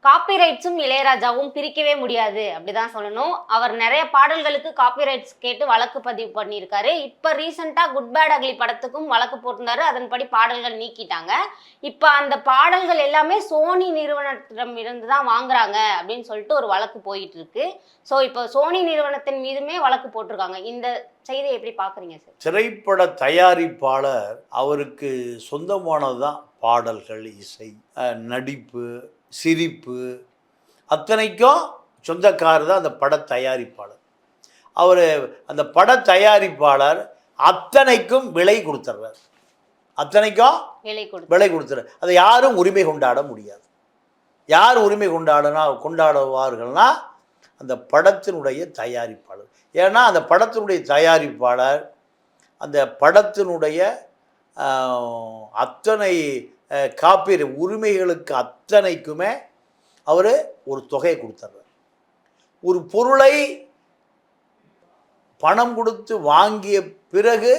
காப்பிரைட்ஸும் இளையராஜாவும் பிரிக்கவே முடியாது அப்படிதான் சொல்லணும். அவர் நிறைய பாடல்களுக்கு காப்பிரைட்ஸ் கேட்டு வழக்கு பதிவு பண்ணியிருக்காரு. இப்ப ரீசெண்டா குட் பேட் அக்லி படத்துக்கும் வழக்கு போட்டிருந்தாரு. அதன்படி பாடல்கள் நீக்கிட்டாங்க. இப்ப அந்த பாடல்கள் எல்லாமே சோனி நிறுவனத்திடம் இருந்து தான் வாங்குறாங்க அப்படின்னு சொல்லிட்டு ஒரு வழக்கு போயிட்டு இருக்கு. ஸோ இப்போ சோனி நிறுவனத்தின் மீதுமே வழக்கு போட்டிருக்காங்க. இந்த செய்தியை எப்படி பாக்குறீங்க சார்? திரைப்பட தயாரிப்பாளர் அவருக்கு சொந்தமானதுதான் பாடல்கள், இசை, நடிப்பு, சிரிப்பு அத்தனைக்கும் சொந்தக்காரர் தான் அந்த பட தயாரிப்பாளர். அவர் அந்த பட தயாரிப்பாளர் அத்தனைக்கும் விலை கொடுத்துட்றார். அத்தனைக்கும் விலை கொடுத்துறார். அதை யாரும் உரிமை கொண்டாட முடியாது. யார் உரிமை கொண்டாடுவார்கள்னா அந்த படத்தினுடைய தயாரிப்பாளர். ஏன்னா அந்த படத்தினுடைய தயாரிப்பாளர் அந்த படத்தினுடைய அத்தனை காப்பீடு உரிமைகளுக்கு அத்தனைக்குமே அவர் ஒரு தொகையை கொடுத்துட்றார். ஒரு பொருளை பணம் கொடுத்து வாங்கிய பிறகு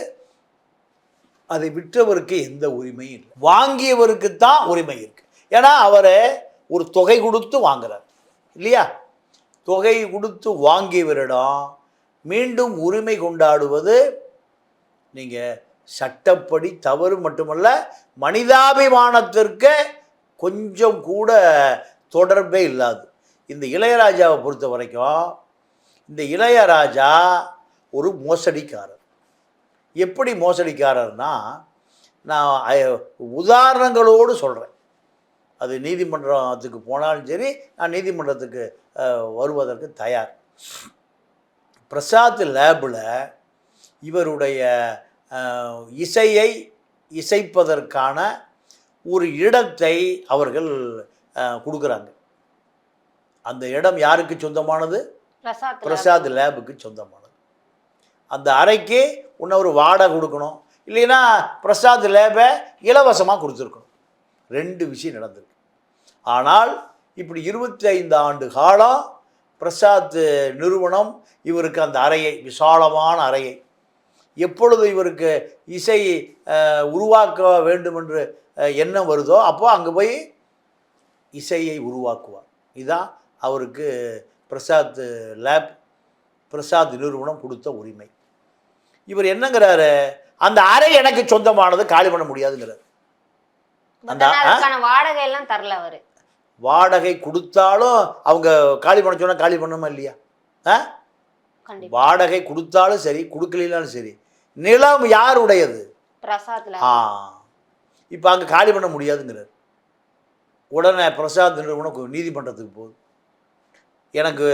அதை விற்றவருக்கு எந்த உரிமையும் இல்லை, வாங்கியவருக்கு தான் உரிமை இருக்கு. ஏன்னா அவர் ஒரு தொகை கொடுத்து வாங்குறார் இல்லையா? தொகை கொடுத்து வாங்கியவரிடம் மீண்டும் உரிமை கொண்டாடுவது நீங்கள் சட்டப்படி தவறு மட்டுமல்ல, மனிதாபிமானத்திற்கு கொஞ்சம் கூட தொடர்பே இல்லாது. இந்த இளையராஜாவை பொறுத்த வரைக்கும் இந்த இளையராஜா ஒரு மோசடிக்காரர். எப்படி மோசடிக்காரர்னா, நான் உதாரணங்களோடு சொல்கிறேன். அது நீதிமன்றத்துக்கு போனாலும் சரி, நான் நீதிமன்றத்துக்கு வருவதற்கு தயார். பிரசாத் லேபில் இவருடைய இசையை இசைப்பதற்கான ஒரு இடத்தை அவர்கள் கொடுக்குறாங்க. அந்த இடம் யாருக்கு சொந்தமானது? பிரசாத் லேபுக்கு சொந்தமானது. அந்த அறைக்கு இன்னும் ஒரு வாடகை கொடுக்கணும், இல்லைன்னா பிரசாத் லேபை இலவசமாக கொடுத்துருக்கணும். 2 விஷயம் நடந்திருக்கு. ஆனால் இப்படி 25 ஆண்டு காலம் பிரசாத் நிறுவனம் இவருக்கு அந்த அறையை, விசாலமான அறையை, எப்பொழுது இவருக்கு இசை உருவாக்க வேண்டும் என்று எண்ணம் வருதோ அப்போ அங்கே போய் இசையை உருவாக்குவார். இதுதான் அவருக்கு பிரசாத் லேப், பிரசாத் நிறுவனம் கொடுத்த உரிமை. இவர் என்னங்கிறாரு, அந்த அறை எனக்கு சொந்தமானது, காலி பண்ண முடியாதுங்கிறார். அந்த வாடகை எல்லாம் தரல அவரு. வாடகை கொடுத்தாலும் அவங்க காலி பண்ண சொன்னா காலி பண்ணுமா இல்லையா? வாடகை கொடுத்தாலும் சரி, கொடுக்கலாலும் சரி, நிலம் யாருடையது? இப்போ அங்கே காலி பண்ண முடியாதுங்கிறார். உடனே பிரசாத் நிறுவனம் நீதிமன்றத்துக்கு போகுது. எனக்கு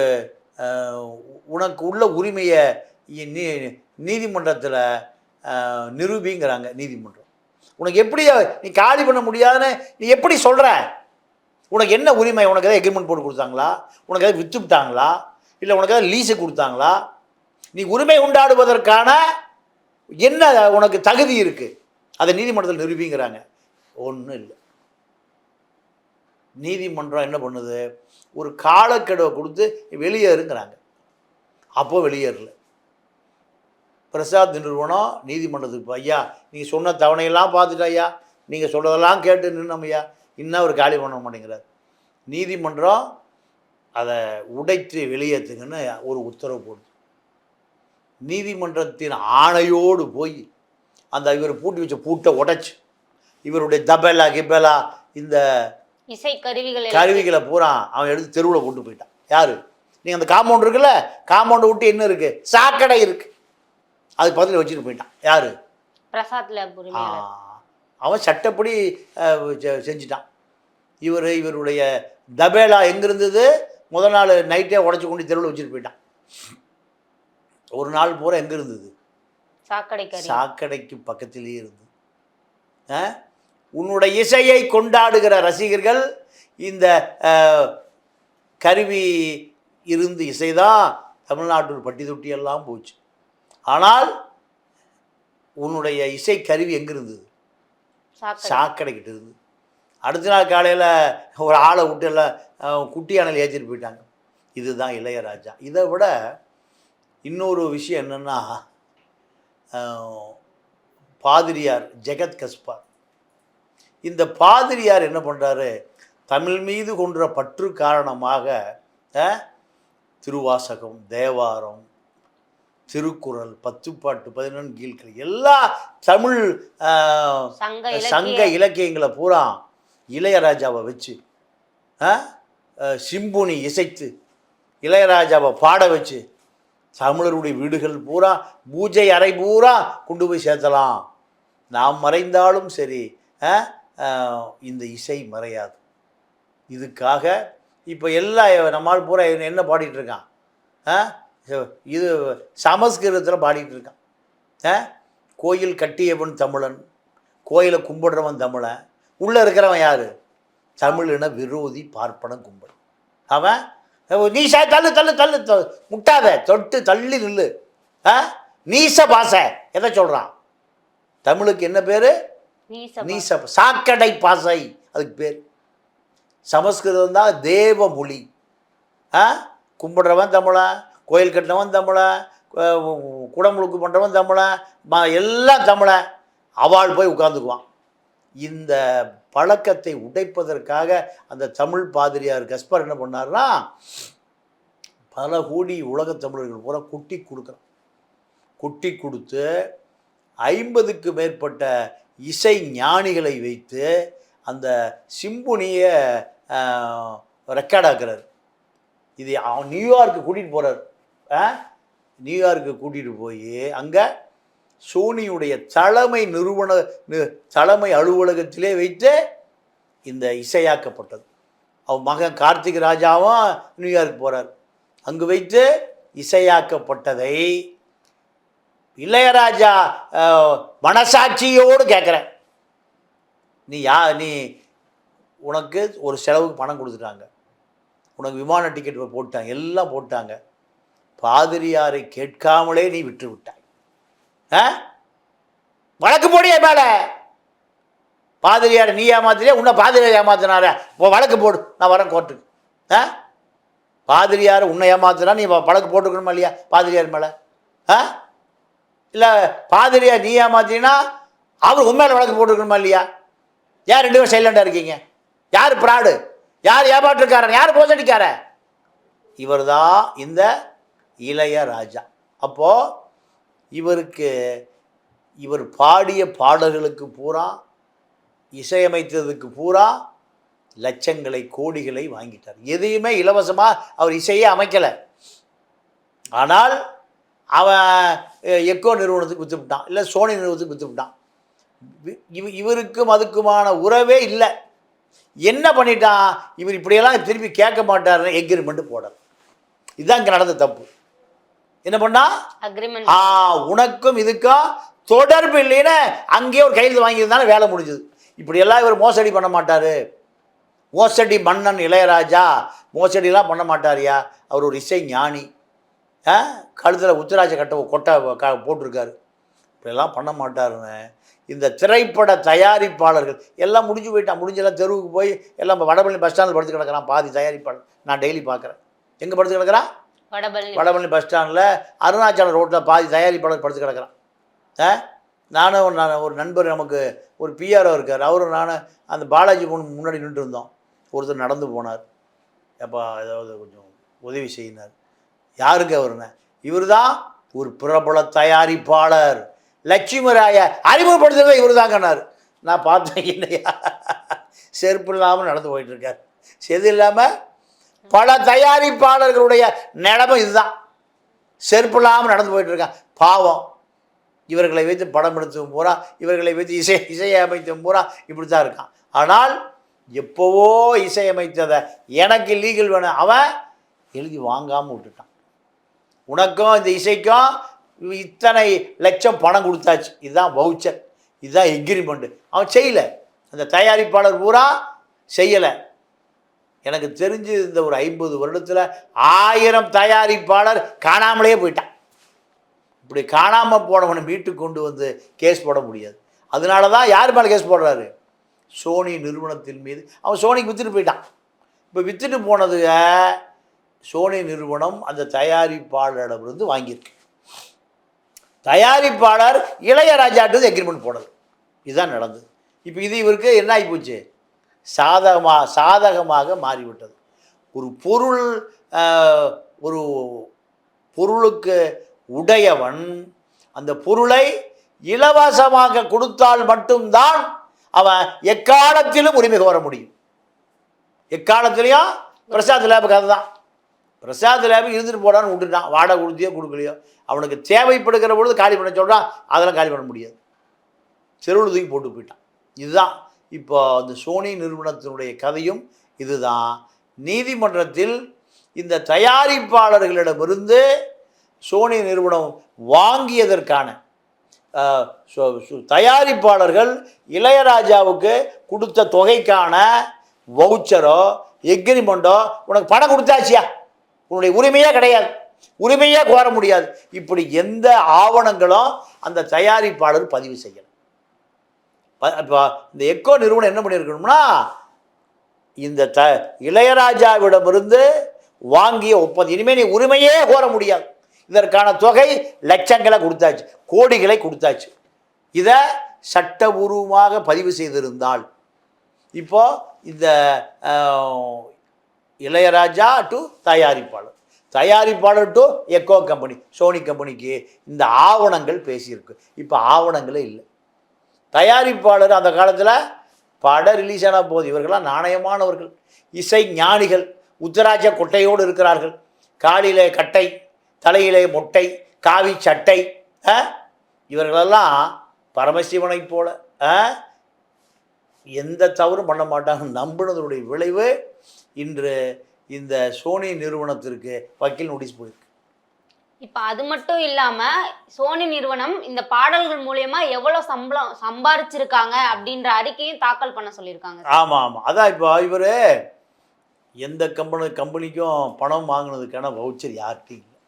உனக்கு உள்ள உரிமையை நீதிமன்றத்தில் நிரூபிங்கிறாங்க. நீதிமன்றம் உனக்கு எப்படி நீ காலி பண்ண முடியாதுன்னு நீ எப்படி சொல்கிற? உனக்கு என்ன உரிமை? உனக்கு எதாவது எக்ரிமெண்ட் போட்டு கொடுத்தாங்களா? உனக்கு எதாவது விற்று விட்டாங்களா? இல்லை உனக்கு எதாவது லீஸு கொடுத்தாங்களா? நீ உரிமை உண்டாடுவதற்கான என்ன உனக்கு தகுதி இருக்குது? அதை நீதிமன்றத்தில் நிரூபிங்கிறாங்க. ஒன்றும் இல்லை. நீதிமன்றம் என்ன பண்ணுது, ஒரு காலக்கெடுவை கொடுத்து வெளியேறுங்கிறாங்க. அப்போது வெளியேறல. பிரசாத் நிறுவனம் நீதிமன்றத்துக்கு, ஐயா நீங்கள் சொன்ன தவணையெல்லாம் பார்த்துட்டு ஐயா, நீங்கள் சொல்கிறதெல்லாம் கேட்டு நின்னோம் ஐயா, இன்னும் அவர் காலி பண்ண மாட்டேங்கிறார். நீதிமன்றம் அதை உடைத்து வெளியேற்றுங்கன்னு ஒரு உத்தரவு போடுது. நீதிமன்றத்தின் ஆணையோடு போய் அந்த இவர் பூட்டி வச்ச பூட்டை உடைச்சு இவருடைய தபேலா கிபேலா இந்த இசை கருவிகளை பூரா அவன் எடுத்து தெருவில் கொண்டு போயிட்டான். யாரு? நீங்கள் அந்த காம்பவுண்ட் இருக்குல்ல, காம்பவுண்டை விட்டு என்ன இருக்குது? சாக்கடை இருக்குது, அது பக்கத்தில் வச்சுட்டு போயிட்டான். யாரு? பிரசாத் லேப். அவன் சட்டப்படி செஞ்சிட்டான். இவருடைய தபேலா எங்கே இருந்தது? முதல் நாள் நைட்டே உடச்சி கொண்டு தெருவில் வச்சுட்டு போயிட்டான். ஒரு நாள் பூரா எங்கே இருந்தது? சாக்கடைக்கு பக்கத்திலேயே இருந்தது. உன்னுடைய இசையை கொண்டாடுகிற ரசிகர்கள் இந்த கருவி இருந்து இசைதான் தமிழ்நாட்டு பட்டி தொட்டியெல்லாம் போச்சு. ஆனால் உன்னுடைய இசை கருவி எங்கே இருந்தது? சாக்கடைக்கிட்டு இருந்தது. அடுத்த நாள் காலையில் ஒரு ஆளை விட்டு எல்லாம் குட்டி யானையில் ஏற்றிட்டு போயிட்டாங்க. இதுதான் இளையராஜா. இதை விட இன்னொரு விஷயம் என்னென்னா, பாதிரியார் ஜெகத் கஸ்பார், இந்த பாதிரியார் என்ன பண்ணுறாரு, தமிழ் மீது கொன்ற பற்று காரணமாக திருவாசகம், தேவாரம், திருக்குறள், 10 பாட்டு, 11 கீழ்கள் எல்லா தமிழ் சங்க இலக்கியங்களை பூரா இளையராஜாவை வச்சு சிம்புனி இசைத்து இளையராஜாவை பாட வச்சு தமிழருடைய வீடுகள் பூரா பூஜை அறை பூரா கொண்டு போய் சேர்த்தலாம். நாம் மறைந்தாலும் சரி இந்த இசை மறையாது. இதுக்காக இப்போ எல்லாம் நம்மால் பூரா என்ன பாடிட்டு இருக்கான்? இது சமஸ்கிருதத்தில் பாடிட்டு இருக்கான். கோயில் கட்டியவன் தமிழன், கோயிலை கும்பிடுறவன் தமிழன், உள்ளே இருக்கிறவன் யார்? தமிழின விரோதி பார்ப்பன கும்பல். அவன் நீசா தள்ளு தள்ளு தள்ளு முட்டாத தொட்டு தள்ளி நில்லு. நீச பாசை எதை சொல்கிறான்? தமிழுக்கு என்ன பேர்? நீச சாக்கடை பாசை அதுக்கு பேர். சமஸ்கிருதம் தான் தேவ மொழி. கும்பிடுறவன் தமிழன், கோயில் கட்டினவன் தமிழன், குடமுழுக்கு பண்ணுறவன் தமிழன், எல்லாம் தமிழன். அவள் போய் உட்காந்துக்குவான். இந்த பழக்கத்தை உடைப்பதற்காக அந்த தமிழ் பாதிரியார் கஸ்பர் என்ன பண்ணார்னா, பல கோடி உலகத் தமிழர்கள் பூரா குட்டி கொடுக்குறான். குட்டி கொடுத்து 50க்கு மேற்பட்ட இசை ஞானிகளை வைத்து அந்த சிம்புனியை ரெக்கார்ட் ஆக்குறார். இது நியூயார்க்கு கூட்டிகிட்டு போகிறார். நியூயார்க்கு கூட்டிகிட்டு போய் அங்கே சோனியுடைய தலைமை அலுவலகத்திலே வைத்து இந்த இசையாக்கப்பட்டது. அவன் மகன் கார்த்திக் ராஜாவும் நியூயார்க் போகிறார். அங்கு வைத்து இசையாக்கப்பட்டதை இளையராஜா மனசாட்சியோடு கேட்குறேன். நீ உனக்கு ஒரு செலவுக்கு பணம் கொடுத்துட்டாங்க, உனக்கு விமான டிக்கெட் போட்டாங்க, எல்லாம் போட்டாங்க, பாதிரியாரை கேட்காமலே நீ விட்டு விட்டாய். வழக்கு போடிய மேல பாதிரியார் நீ ஏமாத்திரியா, உன்னை பாதிரியார் ஏமாத்தினார வழக்கு போடு, நான் வரேன் கோர்ட்டுக்கு. பாதிரியார் உன்னை ஏமாத்தினா நீ வழக்கு போட்டுக்கணுமா இல்லையா பாதிரியார் மேலே? இல்லை பாதிரியார் நீ ஏமாத்தினா அவர் உண்மையில வழக்கு போட்டுக்கணுமா இல்லையா? யார் 2 பேரும் சைலண்டாக இருக்கீங்க? யார் பிராடு? யார் ஏமாற்றுக்காரன்? யார் போசடிக்காரன்? இவர் தான் இந்த இளையராஜா. அப்போது இவர் பாடிய பாடல்களுக்கு பூரா, இசையமைத்ததுக்கு பூரா லட்சங்களை கோடிகளை வாங்கிட்டார். எதையுமே இலவசமாக அவர் இசையே அமைக்கலை. ஆனால் அவன் எக்கோ நிறுவனத்துக்கு விற்றுவிட்டான், இல்லை சோனி நிறுவனத்துக்கு விற்றுவிட்டான். இவருக்கும் அதுக்குமான உறவே இல்லை. என்ன பண்ணிட்டான்? இவர் இப்படியெல்லாம் திருப்பி கேட்க மாட்டாருன்னு எக்ரிமெண்ட் போடல. இதுதான் இங்கே நடந்த தப்பு. என்ன பண்ணா? உனக்கும் இதுக்கும் தொடர்பு இல்லைன்னு அங்கேயே ஒரு கையெழுத்து வாங்கியிருந்தாலும் வேலை முடிஞ்சது. இப்படியெல்லாம் இவர் மோசடி பண்ண மாட்டார். மோசடி மன்னன் இளையராஜா மோசடிலாம் பண்ண மாட்டாரியா? அவர் ஒரு இசை ஞானி. கழுத்தில் உத்திராட்ச கொட்டை போட்டிருக்காரு. இப்படியெல்லாம் பண்ண மாட்டாருன்னு இந்த திரைப்பட தயாரிப்பாளர்கள் எல்லாம் முடிஞ்சு போயிட்டான். முடிஞ்செல்லாம் தெருவுக்கு போய் எல்லாம் வடபழனி பஸ் ஸ்டாண்டில் படுத்து கிடக்கிறான். பாதி தயாரிப்பாளர் நான் டெய்லி பார்க்குறேன். எங்கே படுத்து கிடக்கிறான்? வடபழனி பஸ் ஸ்டாண்டில் அருணாச்சலம் ரோட்டில் பாதி தயாரிப்பாளர் படுத்து கிடக்கிறான். நான் ஒரு நண்பர், நமக்கு ஒரு பிஆர்ஓ இருக்கார், அவரும் நானும் அந்த பாலாஜி முன்னாடி நின்று இருந்தோம். ஒருத்தர் நடந்து போனார். எப்போ ஏதாவது கொஞ்சம் உதவி செய்யினார். யாருக்கு அவருன்னு? இவர் தான் ஒரு பிரபல தயாரிப்பாளர். லட்சுமி ராய அறிமுகப்படுத்துறத இவர் தான் கண்ணார். நான் பார்த்தேன், இல்லையா செருப்பு இல்லாமல் நடந்து போயிட்டுருக்கார். செது இல்லாமல் பல தயாரிப்பாளர்களுடைய நிலைமை இதுதான். செருப்பு இல்லாமல் நடந்து போயிட்டுருக்கான். பாவம். இவர்களை வைத்து படம் எடுத்தவன் பூரா, இவர்களை வைத்து இசையமைத்தவன் பூரா இப்படி தான் இருக்கான். ஆனால் எப்போவோ இசையமைத்ததை எனக்கு லீகல் வேணும் அவன் எழுதி வாங்காமல் விட்டுட்டான். உனக்கும் இந்த இசைக்கும் இத்தனை லட்சம் பணம் கொடுத்தாச்சு, இதுதான் வவுச்சர், இதுதான் எக்ரிமெண்ட்டு. அவன் செய்யலை. அந்த தயாரிப்பாளர் பூரா செய்யலை. எனக்கு தெரிஞ்சு இந்த ஒரு 50 வருடத்தில் 1000 தயாரிப்பாளர் காணாமலே போயிட்டான். இப்படி காணாமல் போனவனை வீட்டுக்கு கொண்டு வந்து கேஸ் போட முடியாது. அதனால தான் யார் மேலே கேஸ் போடுறாரு? சோனி நிறுவனத்தின் மீது. அவன் சோனிக்கு விற்றுட்டு போயிட்டான். இப்போ விற்றுட்டு போனது சோனி நிறுவனம் அந்த தயாரிப்பாளரிடமிருந்து வாங்கியிருக்கு. தயாரிப்பாளர் இளையராஜாட்டு எக்ரிமெண்ட் போடலை. இதுதான் நடந்தது. இப்போ இது இவருக்கு என்ன ஆகி போச்சு? சாதகமாக மாறிவிட்டது. ஒரு பொருள் ஒரு பொருளுக்கு உடையவன் அந்த பொருளை இலவசமாக கொடுத்தால் மட்டும்தான் அவன் எக்காலத்திலும் உரிமை கோர முடியும். எக்காலத்திலையும் பிரசாத் லேபுக்கு அதுதான். பிரசாத் லேபு இருந்துட்டு போடான்னு விட்டுட்டான், வாடகை கொடுத்தியோ கொடுக்கலையோ. அவனுக்கு தேவைப்படுகிற பொழுது காலி பண்ண சொல்கிறான், அதெல்லாம் காலி பண்ண முடியாது, செருவில் தூக்கி போட்டு போயிட்டான். இதுதான் இப்போ அந்த சோனி நிறுவனத்தினுடைய கதையும் இதுதான். நீதிமன்றத்தில் இந்த தயாரிப்பாளர்களிடமிருந்து சோனி நிறுவனம் வாங்கியதற்கான தயாரிப்பாளர்கள் இளையராஜாவுக்கு கொடுத்த தொகைக்கான வவுச்சரோ எக்ரிமெண்ட்டோ உனக்கு பணம் கொடுத்தாச்சியா, உன்னுடைய உரிமையே கிடையாது, உரிமையே கோர முடியாது, இப்படி எந்த ஆவணங்களும் அந்த தயாரிப்பாளர் பதிவு செய்யலை. இப்போ இந்த எக்கோ நிறுவனம் என்ன பண்ணியிருக்கணும்னா, இந்த இளையராஜாவிடமிருந்து வாங்கிய ஒப்பந்தம் இனிமேல் நீ உரிமையே கோர முடியாது, இதற்கான தொகை லட்சங்களை கொடுத்தாச்சு, கோடிகளை கொடுத்தாச்சு. இதை சட்டபூர்வமாக பதிவு செய்திருந்தால் இப்போ இந்த இளையராஜா டு தயாரிப்பாளர் டு எக்கோ கம்பெனி, சோனி கம்பெனிக்கு இந்த ஆவணங்கள் பேசியிருக்கு. இப்போ ஆவணங்களே இல்லை. தயாரிப்பாளர் அந்த காலத்தில் படம் ரிலீஸ் ஆன போது இவர்களாம் நாணயமானவர்கள், இசை ஞானிகள், உத்தராட்ச கொட்டையோடு இருக்கிறார்கள், காலிலே கட்டை, தலையிலே மொட்டை, காவி சட்டை. இவர்களெல்லாம் பரமசிவனை போல எந்த தவறும் பண்ண மாட்டாங்க நம்பினதனுடைய விளைவு இன்று இந்த சோனி நிறுவனத்திற்கு வக்கீல் நோட்டீஸ் போயிருக்கு. இப்போ அது மட்டும் இல்லாம சோனி நிறுவனம் இந்த பாடல்கள் மூலமா எவ்வளவு சம்பாரிச்சிருக்காங்க அப்படின்ற அறிக்கையும் தாக்கல் பண்ண சொல்லியிருக்காங்க. ஆமாம் ஆமாம், அதான் இப்போ இவர் எந்த கம்பெனிக்கும் பணம் வாங்கினதுக்கான வவுச்சர் யார்கிட்டையும் இல்லை.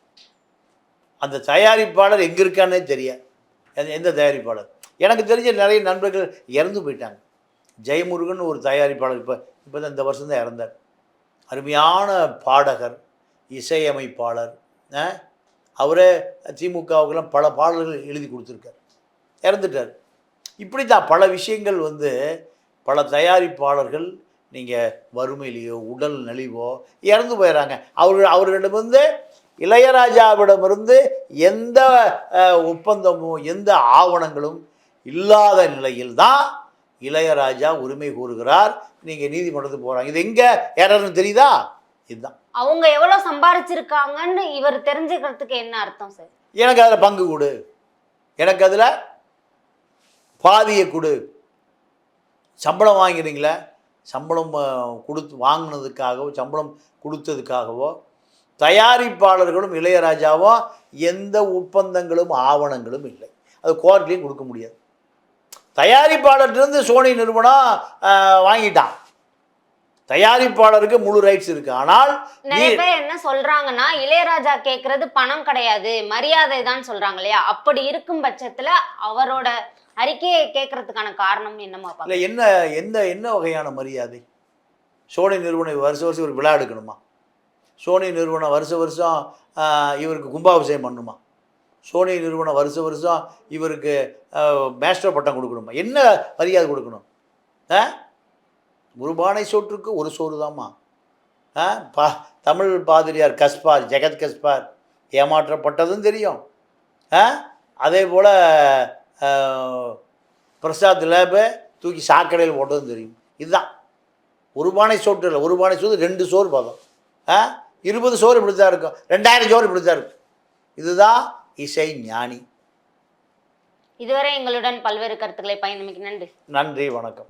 அந்த தயாரிப்பாளர் எங்கே இருக்கான்னே தெரியாது. எந்த தயாரிப்பாளர்? எனக்கு தெரிஞ்ச நிறைய நண்பர்கள் இறந்து போயிட்டாங்க. ஜெயமுருகன் ஒரு தயாரிப்பாளர் இப்போ தான் இந்த வருஷம் தான் இறந்தார். அருமையான பாடகர், இசையமைப்பாளர். அவரே திமுகவுக்கெல்லாம் பல பாடல்கள் எழுதி கொடுத்துருக்கார், இறந்துட்டார். இப்படி தான் பல விஷயங்கள் பல தயாரிப்பாளர்கள் நீங்கள் வறுமையிலையோ உடல் நலிவோ இறந்து போயிடறாங்க. அவர்களிடமிருந்து இளையராஜாவிடமிருந்து எந்த ஒப்பந்தமும் எந்த ஆவணங்களும் இல்லாத நிலையில் தான் இளையராஜா உரிமை கூறுகிறார். நீங்கள் நீதிமன்றத்துக்கு போகிறாங்க. இது எங்கே ஏறன்னு தெரியுதா? இதுதான். அவங்க எவ்வளவு சம்பாரிச்சிருக்காங்கன்னு இவர் தெரிஞ்சுக்கிறதுக்கு என்ன அர்த்தம் சார்? எனக்கு அதில் பங்கு கொடு, எனக்கு அதில் பாதியை கொடு. சம்பளம் வாங்கிறீங்களே, சம்பளம் வாங்கினதுக்காகவோ சம்பளம் கொடுத்ததுக்காகவோ தயாரிப்பாளர்களும் இளையராஜாவும் எந்த ஒப்பந்தங்களும் ஆவணங்களும் இல்லை. அது கோர்ட்லேயும் கொடுக்க முடியாது. தயாரிப்பாளர்கிட்ட சோனி நிறுவனம் வாங்கிட்டான், தயாரிப்பாளருக்கு முழு ரைட்ஸ் இருக்கு. ஆனால் நிறைய பேர் என்ன சொல்றாங்கன்னா, இளையராஜா கேட்கறது பணம் கிடையாது, மரியாதை தான் சொல்றாங்க இல்லையா? அப்படி இருக்கும் பட்சத்துல அவரோட அறிக்கையை கேட்கறதுக்கான காரணம் என்னமா? இல்லை, என்ன வகையான மரியாதை? சோனி நிறுவனம் வருஷம் ஒரு விழா எடுக்கணுமா? சோனி நிறுவனம் வருஷம் இவருக்கு கும்பாபிஷேகம் பண்ணணுமா? சோனி நிறுவனம் வருஷம் இவருக்கு மேஸ்டர் பட்டம் கொடுக்கணுமா? என்ன மரியாதை கொடுக்கணும்? ஒரு பானை சோற்றுக்கு ஒரு சோறு தாம்மா. தமிழ் பாதிரியார் கஸ்பார், ஜெகத் கஸ்பார் ஏமாற்றப்பட்டதும் தெரியும். அதே போல் பிரசாத் லேபை தூக்கி சாக்கடையில் போட்டதும் தெரியும். இதுதான் ஒரு பானை சோற்று இல்லை, ஒரு பானை சோறு 2 சோறு பதம், 20 சோறு இப்படி தான் இருக்கும், 2000 சோறு இப்படி தான் இருக்கும். இதுதான் இசை ஞானி. இதுவரை எங்களுடன் பல்வேறு கருத்துக்களை பயணமிக்க நன்றி. நன்றி, வணக்கம்.